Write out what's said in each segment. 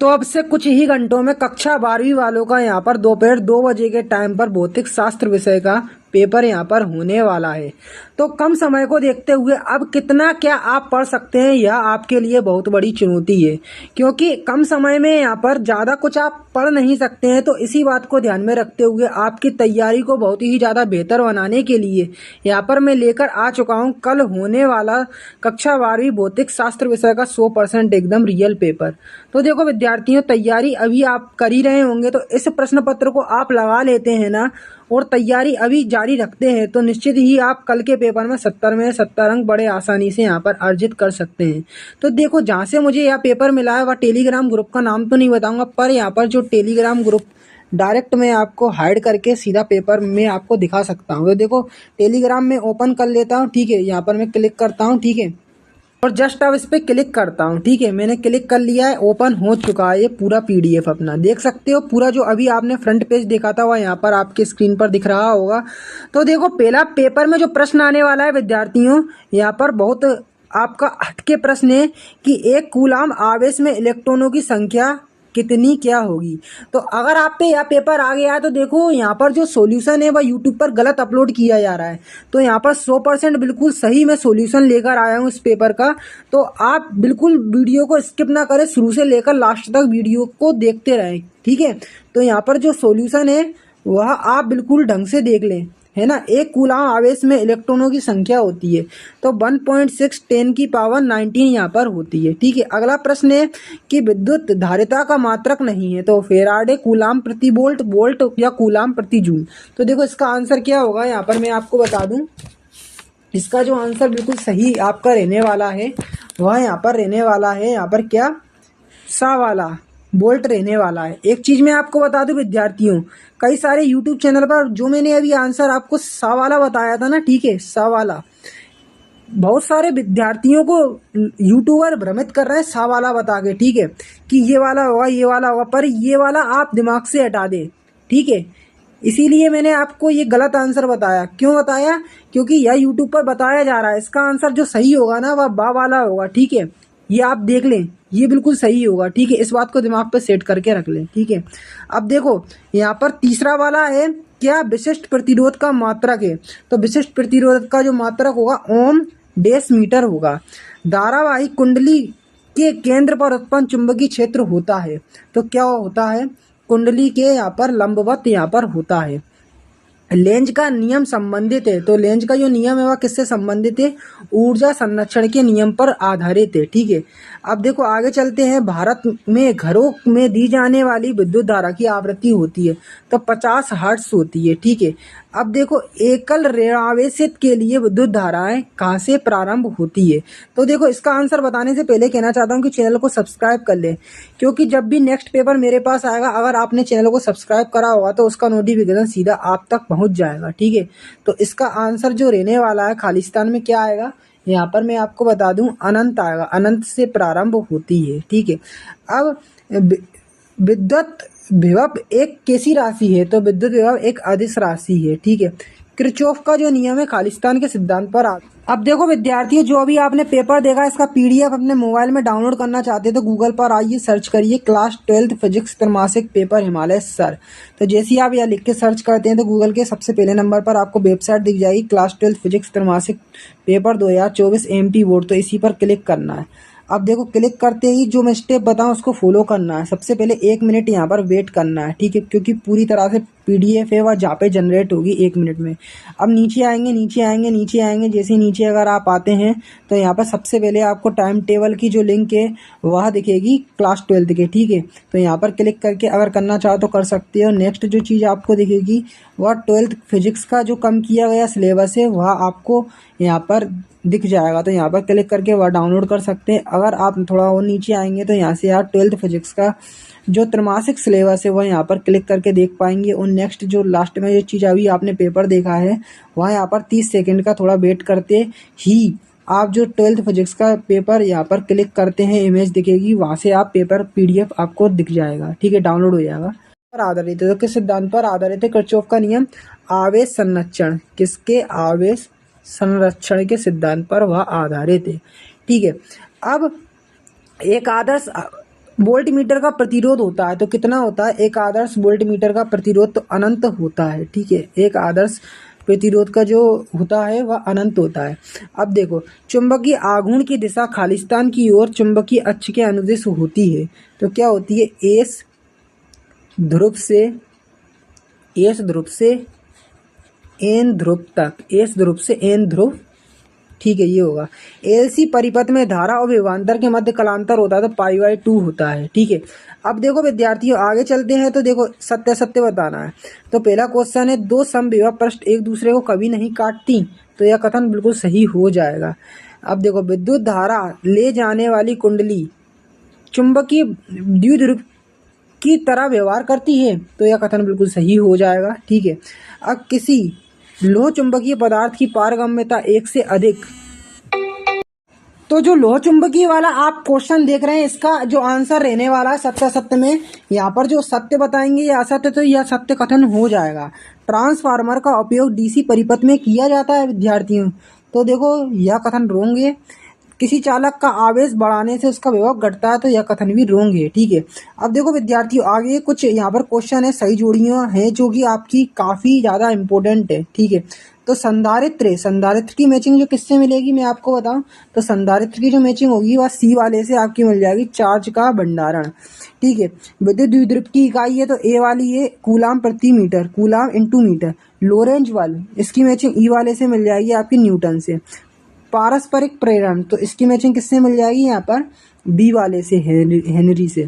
तो अब से कुछ ही घंटों में कक्षा 12वीं वालों का यहाँ पर दोपहर 2 बजे के टाइम पर भौतिक शास्त्र विषय का पेपर यहाँ पर होने वाला है। तो कम समय को देखते हुए अब कितना क्या आप पढ़ सकते हैं, यह आपके लिए बहुत बड़ी चुनौती है, क्योंकि कम समय में यहाँ पर ज़्यादा कुछ आप पढ़ नहीं सकते हैं। तो इसी बात को ध्यान में रखते हुए आपकी तैयारी को बहुत ही ज़्यादा बेहतर बनाने के लिए यहाँ पर मैं लेकर आ चुका हूँ कल होने वाला कक्षा 12वीं भौतिक शास्त्र विषय का 100% एकदम रियल पेपर। तो देखो विद्यार्थियों, तैयारी अभी आप कर ही रहे होंगे, तो इस प्रश्न पत्र को आप लगा लेते हैं ना और तैयारी अभी जारी रखते हैं तो निश्चित ही आप कल के पेपर में 70 में 70 अंक बड़े आसानी से यहाँ पर अर्जित कर सकते हैं। तो देखो, जहाँ से मुझे यह पेपर मिला है वह टेलीग्राम ग्रुप का नाम तो नहीं बताऊंगा, पर यहाँ पर जो टेलीग्राम ग्रुप डायरेक्ट मैं आपको हाइड करके सीधा पेपर में आपको दिखा सकता हूँ। तो देखो, टेलीग्राम में ओपन कर लेता हूँ, ठीक है। यहाँ पर मैं क्लिक करता हूँ, ठीक है, और जस्ट अब इस पर क्लिक करता हूँ, ठीक है। मैंने क्लिक कर लिया है, ओपन हो चुका है ये पूरा पीडीएफ अपना, देख सकते हो। पूरा जो अभी आपने फ्रंट पेज देखा था वह यहाँ पर आपके स्क्रीन पर दिख रहा होगा। तो देखो, पहला पेपर में जो प्रश्न आने वाला है विद्यार्थियों, यहाँ पर बहुत आपका हटके प्रश्न है कि एक कूलाम आवेश में इलेक्ट्रॉनों की संख्या कितनी क्या होगी। तो अगर आप पे यह पेपर आ गया है तो देखो, यहाँ पर जो सॉल्यूशन है वह यूट्यूब पर गलत अपलोड किया जा रहा है। तो यहाँ पर 100% बिल्कुल सही मैं सॉल्यूशन लेकर आया हूँ इस पेपर का। तो आप बिल्कुल वीडियो को स्किप ना करें, शुरू से लेकर लास्ट तक वीडियो को देखते रहें, ठीक है। तो यहाँ पर जो सॉल्यूशन है वह आप बिल्कुल ढंग से देख लें, है ना। एक कूलाम आवेश में इलेक्ट्रॉनों की संख्या होती है तो 1.6 10 की पावर 19 यहाँ पर होती है, ठीक है। अगला प्रश्न है कि विद्युत धारिता का मात्रक नहीं है तो फेराडे, कूलाम प्रति वोल्ट, वोल्ट या कूलाम प्रति जूल। तो देखो, इसका आंसर क्या होगा यहाँ पर मैं आपको बता दूं। इसका जो आंसर बिल्कुल सही आपका रहने वाला है वह यहाँ पर रहने वाला है, यहाँ पर क्या, सा वाला बोल्ट रहने वाला है। एक चीज मैं आपको बता दूं विद्यार्थियों, कई सारे यूट्यूब चैनल पर जो मैंने अभी आंसर आपको सा वाला बताया था ना, ठीक है, सा वाला, बहुत सारे विद्यार्थियों को यूट्यूबर भ्रमित कर रहे हैं सा वाला बता के, ठीक है, कि ये वाला होगा ये वाला होगा, पर ये वाला आप दिमाग से हटा दें, ठीक है। इसीलिए मैंने आपको ये गलत आंसर बताया। क्यों बताया? क्योंकि यह यूट्यूब पर बताया जा रहा है। इसका आंसर जो सही होगा ना वह बा वाला होगा, ठीक है। ये आप देख लें, ये बिल्कुल सही होगा, ठीक है। इस बात को दिमाग पे सेट करके रख लें, ठीक है। अब देखो, यहाँ पर तीसरा वाला है, क्या विशिष्ट प्रतिरोध का मात्रक है। तो विशिष्ट प्रतिरोध का जो मात्रक होगा ओम डेस मीटर होगा। धारावाहिक कुंडली के केंद्र पर उत्पन्न चुंबकीय क्षेत्र होता है तो क्या होता है, कुंडली के यहाँ पर लंबवत यहाँ पर होता है। लेंज का नियम संबंधित है तो लेंज का जो नियम है वह किससे संबंधित है, ऊर्जा संरक्षण के नियम पर आधारित है, ठीक है। अब देखो आगे चलते हैं। भारत में घरों में दी जाने वाली विद्युत धारा की आवृत्ति होती है तो 50 हर्ट्ज होती है, ठीक है। अब देखो, एकल ऋणावेशित के लिए विद्युत धाराएं कहाँ से प्रारंभ होती है। तो देखो, इसका आंसर बताने से पहले कहना चाहता हूँ कि चैनल को सब्सक्राइब कर ले, क्योंकि जब भी नेक्स्ट पेपर मेरे पास आएगा, अगर आपने चैनल को सब्सक्राइब करा होगा तो उसका नोटिफिकेशन सीधा आप तक पहुंच जाएगा, ठीक है। तो इसका आंसर जो रहने वाला है खालिस्तान में क्या आएगा, यहाँ पर मैं आपको बता दूं अनंत आएगा, अनंत से प्रारंभ होती है, ठीक है। अब विद्युत विभव एक कैसी राशि है, तो विद्युत विभव एक अदिश राशि है, ठीक है। किरचॉफ का जो नियम है खालिस्तान के सिद्धांत पर अब देखो विद्यार्थियों, जो अभी आपने पेपर देखा इसका पीडीएफ अपने मोबाइल में डाउनलोड करना चाहते हैं तो गूगल पर आइए, सर्च करिए क्लास 12th फिजिक्स त्रैमासिक पेपर हिमालय सर। तो जैसे ही आप यह लिख के सर्च करते हैं तो गूगल के सबसे पहले नंबर पर आपको वेबसाइट दिख जाएगी, क्लास 12th फिजिक्स त्रैमासिक पेपर 2024 एमपी बोर्ड। तो इसी पर क्लिक करना है। अब देखो, क्लिक करते ही जो मैं स्टेप बताऊं उसको फॉलो करना है। सबसे पहले 1 मिनट यहाँ पर वेट करना है, ठीक है, क्योंकि पूरी तरह से पीडीएफ है वह जहाँ पे जनरेट होगी 1 मिनट में। अब नीचे आएंगे नीचे आएंगे नीचे आएंगे, जैसे नीचे अगर आप आते हैं तो यहाँ पर सबसे पहले आपको टाइम टेबल की जो लिंक है वह दिखेगी क्लास 12th के, ठीक है। तो यहाँ पर क्लिक करके अगर करना चाहो तो कर सकते हो। नेक्स्ट जो चीज़ आपको दिखेगी वह 12th फिजिक्स का जो कम किया गया सिलेबस है वह आपको यहाँ पर दिख जाएगा। तो यहाँ पर क्लिक करके वह डाउनलोड कर सकते हैं। अगर आप थोड़ा और नीचे आएंगे तो यहाँ से आप 12th फिजिक्स का जो त्रैमासिक सिलेबस है वह यहाँ पर क्लिक करके देख पाएंगे। और नेक्स्ट जो लास्ट में जो चीज़ अभी आपने पेपर देखा है वह यहाँ पर 30 सेकंड का थोड़ा वेट करते ही आप जो 12th फिजिक्स का पेपर यहाँ पर क्लिक करते हैं, इमेज दिखेगी, वहाँ से आप पेपर पीडीएफ आपको दिख जाएगा, ठीक है, डाउनलोड हो जाएगा। पर आधारित है तो किस सिद्धांत पर आधारित है, किरचॉफ का नियम आवेश संरक्षण, किसके, आवेश संरक्षण के सिद्धांत पर वह आधारित है, ठीक है। अब एक आदर्श वोल्ट मीटर का प्रतिरोध होता है तो कितना होता है, एक आदर्श वोल्ट मीटर का प्रतिरोध तो अनंत होता है। ठीक है, एक आदर्श प्रतिरोध का जो होता है वह अनंत होता है। अब देखो, चुंबकीय आघूर्ण की दिशा खालिस्तान की ओर चुंबकीय अक्ष के अनुदिश होती है। तो क्या होती है, एस ध्रुव से एन ध्रुव तक, एस ध्रुव से एन ध्रुव। ठीक है, ये होगा। एलसी परिपथ में धारा और विभवांतर के मध्य कलांतर होता है तो π/2 होता है। ठीक है, अब देखो विद्यार्थियों आगे चलते हैं। तो देखो सत्य सत्य बताना है। तो पहला क्वेश्चन है, दो समविभव पृष्ठ एक दूसरे को कभी नहीं काटती। तो यह कथन बिल्कुल सही हो जाएगा। अब देखो, विद्युत धारा ले जाने वाली कुंडली चुंबकीय द्विध्रुव की तरह व्यवहार करती है। तो यह कथन बिल्कुल सही हो जाएगा। ठीक है, अब किसी लोह चुंबकीय पदार्थ की पारगम्यता 1 से अधिक। तो जो लोह चुंबकीय वाला आप क्वेश्चन देख रहे हैं, इसका जो आंसर रहने वाला है सत्य सत्य में, यहाँ पर जो सत्य बताएंगे या असत्य, तो यह सत्य कथन हो जाएगा। ट्रांसफार्मर का उपयोग डीसी परिपथ में किया जाता है विद्यार्थियों। तो देखो यह कथन रोंग है। किसी चालक का आवेश बढ़ाने से उसका विभव घटता है तो यह कथन भी रोंग है। ठीक है, अब देखो विद्यार्थियों आगे कुछ यहाँ पर क्वेश्चन है, सही जोड़ियां हैं जो कि आपकी काफ़ी ज़्यादा इम्पोर्टेंट है। ठीक है, तो संधारित्र की मैचिंग जो किससे मिलेगी मैं आपको बताऊं, तो संधारित्र की जो मैचिंग होगी वह सी वाले से आपकी मिल जाएगी, चार्ज का भंडारण। ठीक है, विद्युत द्विध्रुव की इकाई है तो ए वाली है कूलाम प्रति metre, coulomb into metre. Lorentz वाल इसकी मैचिंग ई वाले से मिल जाएगी आपकी न्यूटन से। पारस्परिक प्रेरण तो इसकी मैचिंग किससे मिल जाएगी, यहाँ पर बी वाले से, हेनरी से।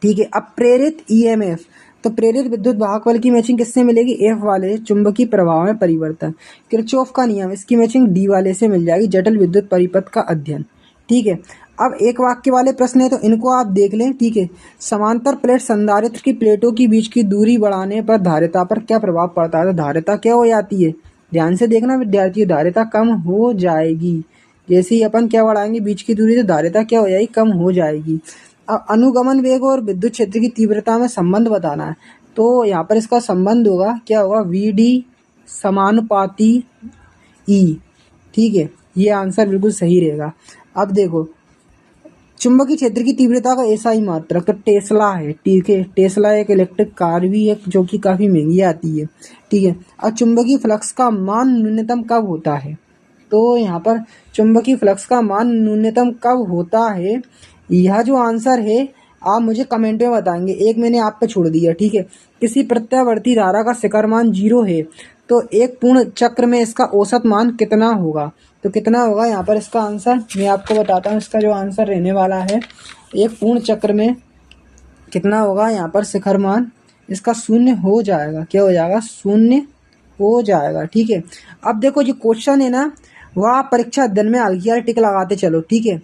ठीक है, अब प्रेरित ईएमएफ तो प्रेरित विद्युत वाहक बल की मैचिंग किससे मिलेगी, एफ वाले, चुंबकीय प्रभाव में परिवर्तन। किरचॉफ का नियम इसकी मैचिंग डी वाले से मिल जाएगी, जटिल विद्युत परिपथ का अध्ययन। ठीक है, अब एक वाक्य वाले प्रश्न है तो इनको आप देख लें। ठीक है, समांतर प्लेट संधारित्र की प्लेटों के बीच की दूरी बढ़ाने पर धारिता पर क्या प्रभाव पड़ता है। तो धारिता क्या हो जाती है, ध्यान से देखना विद्यार्थियों, धारिता कम हो जाएगी। जैसे ही अपन क्या बढ़ाएंगे बीच की दूरी, तो धारिता क्या हो जाएगी, कम हो जाएगी। अब अनुगमन वेग और विद्युत क्षेत्र की तीव्रता में संबंध बताना है। तो यहाँ पर इसका संबंध होगा, क्या होगा, वीडी समानुपाती ई। ठीक है, ये आंसर बिल्कुल सही रहेगा। अब देखो, चुंबकीय क्षेत्र की तीव्रता का ऐसा ही मात्रक तो टेस्ला है। ठीक है, टेस्ला एक इलेक्ट्रिक कार भी है जो कि काफ़ी महंगी आती है। ठीक है, अब चुंबकीय फ्लक्स का मान न्यूनतम कब होता है। तो यहाँ पर चुंबकीय फ्लक्स का मान न्यूनतम कब होता है, यह जो आंसर है आप मुझे कमेंट में बताएंगे। एक मैंने आप पे छोड़ दिया। ठीक है, किसी प्रत्यावर्ती धारा का शिखर मान 0 है तो एक पूर्ण चक्र में इसका औसत मान कितना होगा। तो कितना होगा, यहाँ पर इसका आंसर मैं आपको बताता हूँ। इसका जो आंसर रहने वाला है, एक पूर्ण चक्र में कितना होगा, यहाँ पर शिखर मान इसका 0 हो जाएगा। क्या हो जाएगा, 0 हो जाएगा। ठीक है, अब देखो जो क्वेश्चन है ना, वह आप परीक्षा दिन में हल्की यार टिक लगाते चलो। ठीक है,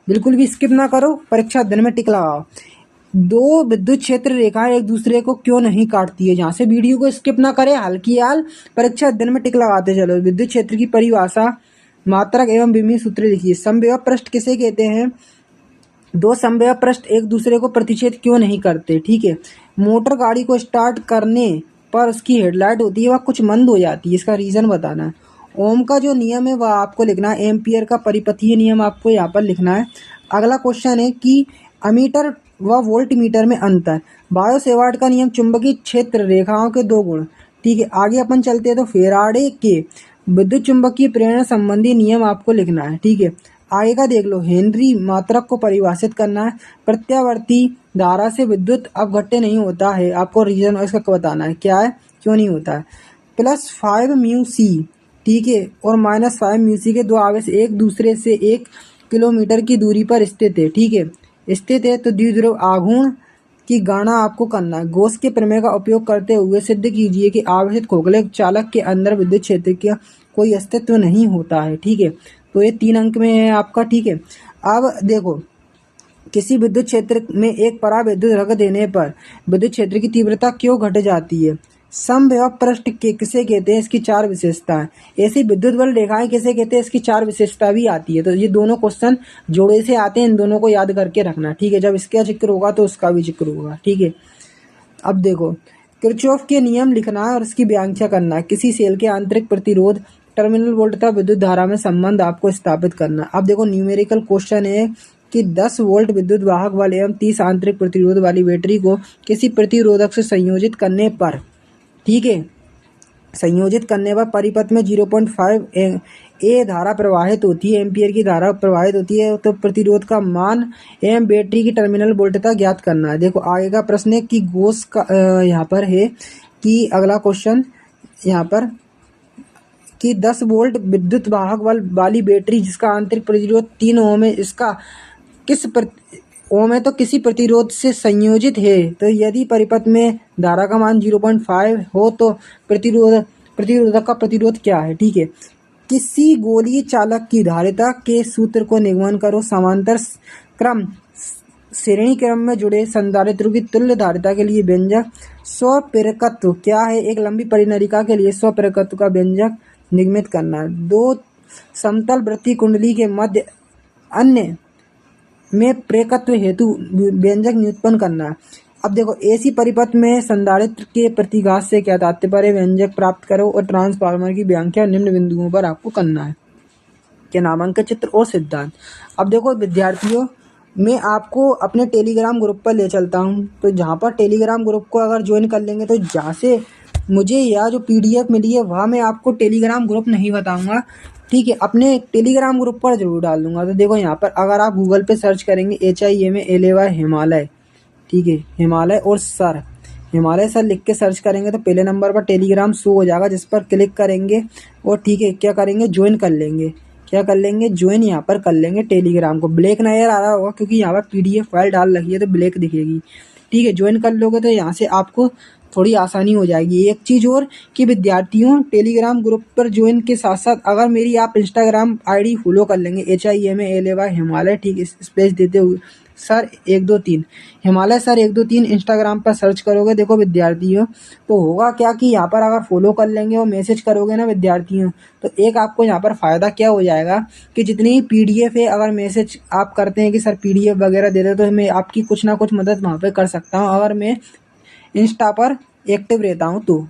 बिल्कुल भी स्किप ना करो, परीक्षा दिन में टिक लगाओ। दो विद्युत क्षेत्र रेखाएं एक दूसरे को क्यों नहीं काटती है, जहाँ से वीडियो को स्किप ना करें, हल्की याल परीक्षा दिन में टिक लगाते चलो। विद्युत क्षेत्र की परिभाषा, मात्रक एवं विमीय सूत्र लिखिए। समविभव पृष्ठ किसे कहते हैं, दो समविभव पृष्ठ एक दूसरे को प्रतिच्छेद क्यों नहीं करते। ठीक है, मोटर गाड़ी को स्टार्ट करने पर उसकी हेडलाइट होती है वह कुछ मंद हो जाती है, इसका रीज़न बताना है। ओम का जो नियम है वह आपको लिखना है। एम्पियर का परिपथीय नियम आपको यहाँ पर लिखना है। अगला क्वेश्चन है कि अमीटर व वोल्ट मीटर में अंतर। बायो सेवार्ट का नियम, चुंबकीय क्षेत्र रेखाओं के दो गुण। ठीक है, आगे अपन चलते हैं तो फेराडे के विद्युत चुंबकीय प्रेरण संबंधी नियम आपको लिखना है। ठीक है, आगे का देख लो, हेनरी मात्रक को परिभाषित करना है। प्रत्यावर्ती धारा से विद्युत अपघट्य नहीं होता है, आपको रीजन इसका बताना है, क्या है, क्यों नहीं होता है। +5 म्यू सी। ठीक है, और -5 म्यू सी के दो आवेश एक दूसरे से 1 किलोमीटर की दूरी पर स्थित है। ठीक है, स्थित है तो द्विध्रुव आघूर्ण की गणना आपको करना है। गॉस के प्रमेय का उपयोग करते हुए सिद्ध कीजिए कि आवेशित खोखले चालक के अंदर विद्युत क्षेत्र का कोई अस्तित्व नहीं होता है। ठीक है, तो ये 3 अंक में है आपका। ठीक है, अब देखो, किसी विद्युत क्षेत्र में एक पराविद्युत रख देने पर विद्युत क्षेत्र की तीव्रता क्यों घट जाती है। समविभव पृष्ठ के किसे कहते हैं, इसकी 4 विशेषताएं। ऐसी विद्युत बल रेखाएं किसे कहते हैं, इसकी 4 विशेषता भी आती है। तो ये दोनों क्वेश्चन जोड़े से आते हैं, इन दोनों को याद करके रखना। ठीक है, जब इसका जिक्र होगा तो उसका भी जिक्र होगा। ठीक है, अब देखो, किरचॉफ के नियम लिखना है और इसकी व्याख्या करना है। किसी सेल के आंतरिक प्रतिरोध, टर्मिनल वोल्ट तथा विद्युत धारा में संबंध आपको स्थापित करना। अब देखो न्यूमेरिकल क्वेश्चन है कि 10 वोल्ट विद्युत वाहक वाले एवं 30 आंतरिक प्रतिरोध वाली बैटरी को किसी प्रतिरोधक से संयोजित करने पर, ठीक है, संयोजित करने पर परिपथ में 0.5 ए धारा प्रवाहित होती है, एम्पियर की धारा प्रवाहित होती है। तो प्रतिरोध का मान एवं बैटरी की टर्मिनल वोल्टता ज्ञात करना है। देखो आगे का प्रश्न है कि गोस का यहाँ पर है कि अगला क्वेश्चन यहाँ पर कि 10 वोल्ट विद्युत वाहक वाली बैटरी जिसका आंतरिक प्रतिरोध 3 ओम है, इसका किस ओम है तो किसी प्रतिरोध से संयोजित है। तो यदि परिपथ में धारा का मान 0.5 हो तो प्रतिरोधक का प्रतिरोध क्या है, ठीक है। किसी गोलीय चालक की धारिता के सूत्र को निगमन करो। समांतर क्रम श्रेणी क्रम में जुड़े संधारित्र की तुल्य धारिता के लिए व्यंजक। स्वप्रेरकत्व क्या है, एक लंबी परिनालिका के लिए स्वप्रेरकत्व का व्यंजक निगमित करना। 2 समतल वृत्तीय कुंडली के मध्य अन्य में प्रेरकत्व हेतु व्यंजक निरूपण करना। अब देखो एसी परिपथ में संधारित्र के प्रतिघात से क्या तात्पर्य, व्यंजक प्राप्त करो और ट्रांसफार्मर की व्याख्या निम्न बिंदुओं पर आपको करना है। के नामांकित चित्र और सिद्धांत। अब देखो विद्यार्थियों, मैं आपको अपने टेलीग्राम ग्रुप पर ले चलता हूँ। तो जहाँ पर टेलीग्राम ग्रुप को अगर ज्वाइन कर लेंगे तो जहाँ से मुझे यह जो PDF मिली है वह मैं आपको टेलीग्राम ग्रुप नहीं बताऊँगा, ठीक है, अपने टेलीग्राम ग्रुप पर जरूर डाल दूंगा। तो देखो यहाँ पर अगर आप गूगल पे सर्च करेंगे HIMALAY हिमालय, ठीक है, हिमालय और सर, हिमालय सर लिख के सर्च करेंगे तो पहले नंबर पर टेलीग्राम शो हो जाएगा, जिस पर क्लिक करेंगे और ठीक है क्या करेंगे, ज्वाइन कर लेंगे। क्या कर लेंगे, ज्वाइन यहाँ पर कर लेंगे टेलीग्राम को। ब्लैक नजर आ रहा होगा क्योंकि यहाँ पर PDF फाइल डाल रखी है तो ब्लैक दिखेगी, ठीक है। ज्वाइन कर लोगे तो यहाँ से आपको थोड़ी आसानी हो जाएगी। एक चीज़ और कि विद्यार्थियों, टेलीग्राम ग्रुप पर ज्वाइन के साथ साथ अगर मेरी आप इंस्टाग्राम ID फॉलो कर लेंगे HIMALAY हिमालय, ठीक, स्पेस देते हुए सर 123 हिमालय सर 123 इंस्टाग्राम पर सर्च करोगे, देखो विद्यार्थियों, तो होगा क्या कि यहाँ पर अगर फॉलो कर लेंगे और मैसेज करोगे ना विद्यार्थियों, तो एक आपको यहाँ पर फ़ायदा क्या हो जाएगा कि जितनी PDF है अगर मैसेज आप करते हैं कि सर PDF वगैरह दे दो तो मैं आपकी कुछ ना कुछ मदद वहाँ पर कर सकता हूँ अगर मैं इंस्टा पर एक्टिव रहता हूँ तो।